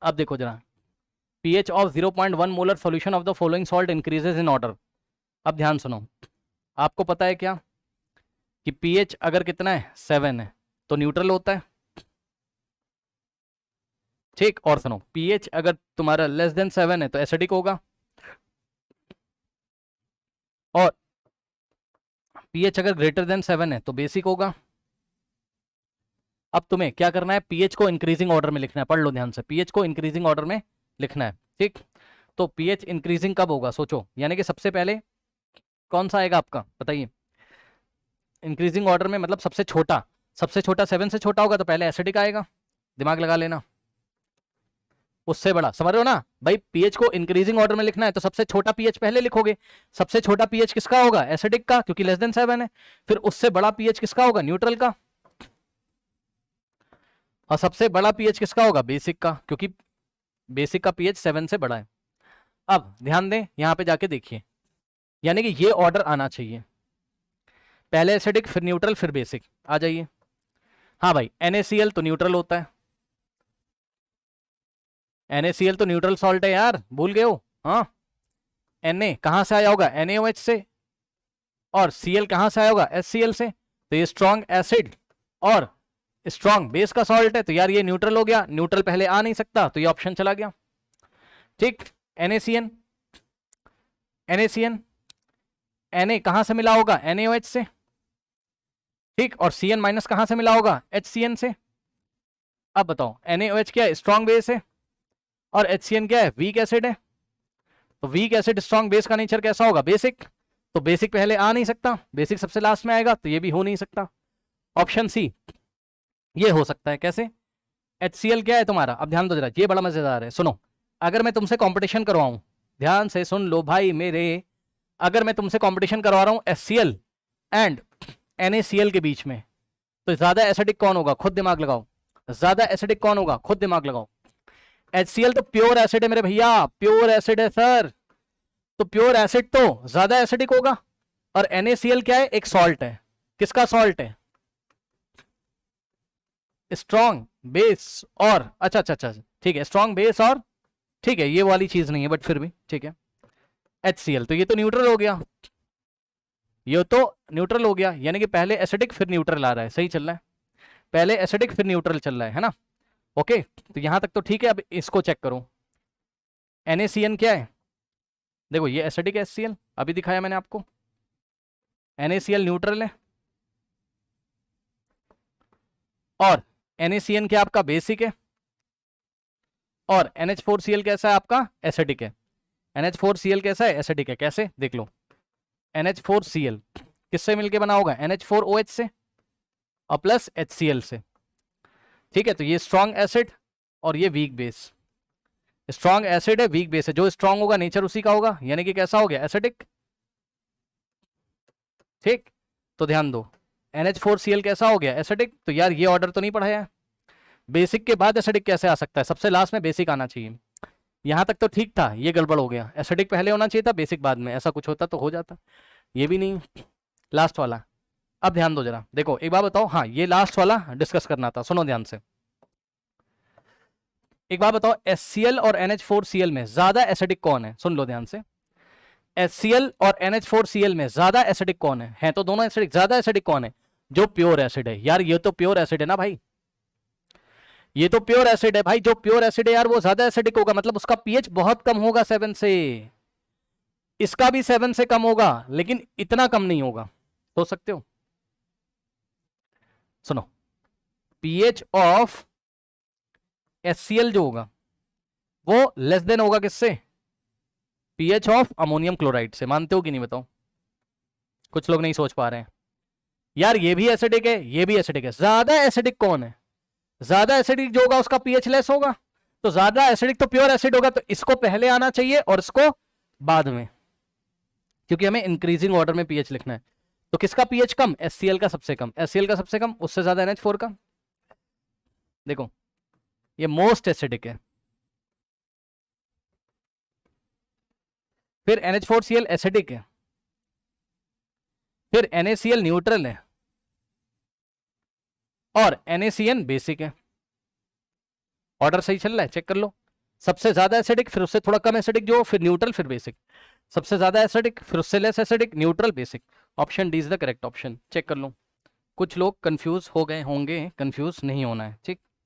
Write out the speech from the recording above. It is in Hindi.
अब देखो जरा, pH of 0.1 molar solution of the following salt increases in order. अब ध्यान सुनो, आपको पता है क्या कि pH अगर कितना है 7 है तो न्यूट्रल होता है, ठीक। और सुनो, pH अगर तुम्हारा लेस देन 7 है तो एसिडिक होगा, और pH अगर ग्रेटर देन 7 है तो बेसिक होगा। अब तुम्हें क्या करना है, pH को इंक्रीजिंग ऑर्डर में लिखना है, पढ़ लो ध्यान से, pH को इंक्रीजिंग ऑर्डर में लिखना है, ठीक। तो pH इंक्रीजिंग कब होगा सोचो, यानी कि सबसे पहले कौन सा आएगा आपका, बताइए। इंक्रीजिंग ऑर्डर में मतलब सबसे छोटा 7 से छोटा होगा तो पहले एसिडिक आएगा, दिमाग लगा लेना। उससे बड़ा, समझ रहे हो ना भाई, pH को इंक्रीजिंग ऑर्डर में लिखना है तो सबसे छोटा pH पहले लिखोगे। सबसे छोटा pH किसका होगा, एसिडिक का, क्योंकि लेस देन 7 है। फिर उससे बड़ा pH किसका होगा, न्यूट्रल का। और सबसे बड़ा pH किसका होगा, बेसिक का, क्योंकि बेसिक का pH 7 से बड़ा है। अब ध्यान दें, यहां पे जाके देखिए, यानी कि ये ऑर्डर आना चाहिए, पहले एसिडिक फिर न्यूट्रल फिर बेसिक। आ जाइए, हाँ भाई, NaCl तो न्यूट्रल होता है, NaCl तो न्यूट्रल सॉल्ट है यार, भूल गए हो। हाँ, Na कहां से आया होगा, NaOH से, और Cl कहां से आया होगा, HCl से। तो ये स्ट्रॉन्ग एसिड और स्ट्रॉन्ग बेस का सॉल्ट है, तो यार ये न्यूट्रल हो गया, न्यूट्रल पहले आ नहीं सकता तो ये ऑप्शन चला गया, ठीक। NaCN, NaCN, Na कहां से मिला होगा, NaOH से, ठीक। और Cn माइनस कहां से मिला होगा, HCN से। अब बताओ, NaOH क्या है, स्ट्रॉन्ग बेस है, और HCN क्या है, वीक एसिड है। तो वीक एसिड स्ट्रॉन्ग बेस का नेचर कैसा होगा, बेसिक। तो बेसिक पहले आ नहीं सकता, बेसिक सबसे लास्ट में आएगा, तो ये भी हो नहीं सकता। ऑप्शन सी ये हो सकता है, कैसे, HCl क्या है तुम्हारा। अब ध्यान दो जरा, ये बड़ा मजेदार है, सुनो। अगर मैं तुमसे कंपटीशन करवाऊं, ध्यान से सुन लो भाई मेरे, अगर मैं तुमसे कंपटीशन करवा रहा हूं HCl एंड NaCl के बीच में, तो ज्यादा एसिडिक कौन होगा, खुद दिमाग लगाओ। ज्यादा एसिडिक कौन होगा, खुद दिमाग लगाओ। HCl तो प्योर एसिड है मेरे भैया, प्योर एसिड है सर, तो प्योर एसिड तो ज्यादा एसिडिक होगा। और NaCl क्या है, एक सॉल्ट है, किसका सॉल्ट है, स्ट्रॉन्ग बेस और, अच्छा अच्छा अच्छा, ठीक है, स्ट्रॉन्ग बेस और, ठीक है, ये वाली चीज नहीं है बट फिर भी ठीक है। HCl तो ये तो न्यूट्रल हो गया, ये तो न्यूट्रल हो गया, यानी कि पहले एसिडिक फिर न्यूट्रल आ रहा है, सही चल रहा है, पहले एसिडिक फिर न्यूट्रल चल रहा है ना। ओके, तो यहां तक तो ठीक है। अब इसको चेक करो, NaCN क्या है, देखो ये एसिडिक HCl अभी दिखाया मैंने आपको, NaCl न्यूट्रल है, और NaCN क्या आपका बेसिक है, और NH4Cl कैसा है आपका, एसिडिक है। NH4Cl कैसा है, एसिडिक है, कैसे देख लो, NH4Cl किससे मिलके बना होगा, NH4OH से और प्लस HCl से, ठीक है। तो ये स्ट्रॉन्ग एसिड और ये वीक बेस, स्ट्रॉन्ग एसिड है वीक बेस है, जो स्ट्रॉन्ग होगा नेचर उसी का होगा, यानी कि कैसा हो गया, एसिडिक, ठीक। तो ध्यान दो, NH4Cl कैसा हो गया, एसिडिक। तो यार ये ऑर्डर तो नहीं पढ़ाया, बेसिक के बाद एसिडिक कैसे आ सकता है, सबसे लास्ट में बेसिक आना चाहिए। यहां तक तो ठीक था, ये गड़बड़ हो गया, एसिडिक पहले होना चाहिए था, बेसिक बाद में, ऐसा कुछ होता तो हो जाता, ये भी नहीं, लास्ट वाला। अब ध्यान दो जरा, देखो एक बात बताओ, हाँ ये लास्ट वाला डिस्कस करना था, सुनो ध्यान से। एक बात बताओ, HCl और NH4Cl में ज्यादा एसिडिक कौन है, सुन लो ध्यान से। HCl और NH4Cl में ज्यादा एसिडिक कौन है तो दोनों एसिडिक, ज्यादा एसिडिक कौन है, जो प्योर एसिड है। यार ये तो प्योर एसिड है ना भाई, ये तो प्योर एसिड है भाई, जो प्योर एसिड है यार वो ज्यादा एसिडिक होगा, मतलब उसका pH बहुत कम होगा 7 से, इसका भी 7 से कम होगा, लेकिन इतना कम नहीं होगा, सोच सकते हो। सुनो, pH ऑफ HCl जो होगा वो लेस देन होगा किससे, pH ऑफ अमोनियम क्लोराइड से, मानते हो कि नहीं बताओ, कुछ लोग नहीं सोच पा रहे हैं। यार ये भी एसिडिक है, ये भी एसिडिक है, ज्यादा एसिडिक कौन है, ज्यादा एसिडिक जो होगा उसका pH लेस होगा, तो ज्यादा एसिडिक तो प्योर एसिड होगा, तो इसको पहले आना चाहिए और इसको बाद में, क्योंकि हमें इंक्रीजिंग ऑर्डर में pH लिखना है। तो किसका pH कम, HCl का सबसे कम, HCl का सबसे कम, उससे ज्यादा NH4 का। देखो ये मोस्ट एसिडिक है, फिर NH4Cl एसिडिक है, फिर NaCl न्यूट्रल है, और NaCN बेसिक है। ऑर्डर सही चल रहा है, चेक कर लो। सबसे ज्यादा एसिडिक, फिर उससे थोड़ा कम एसिडिक जो, फिर न्यूट्रल, फिर बेसिक। सबसे ज्यादा एसिडिक, फिर उससे less acidic, neutral, basic. Option D is the correct option. Check कर लो, कुछ लोग कंफ्यूज हो गए होंगे, कंफ्यूज नहीं होना है, ठीक।